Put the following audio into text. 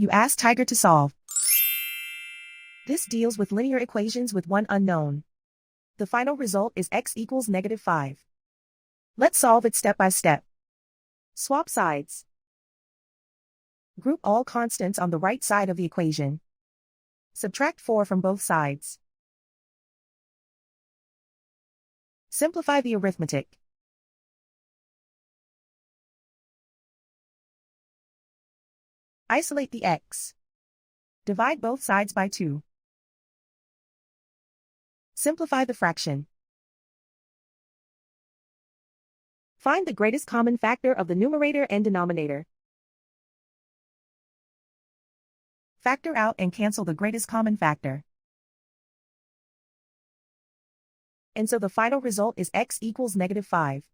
You ask Tiger to solve. This deals with linear equations with one unknown. The final result is x equals -5. Let's solve it step by step. Swap sides. Group all constants on the right side of the equation. Subtract 4 from both sides. Simplify the arithmetic. Isolate the x. Divide both sides by 2. Simplify the fraction. Find the greatest common factor of the numerator and denominator. Factor out and cancel the greatest common factor. And so the final result is x equals -5.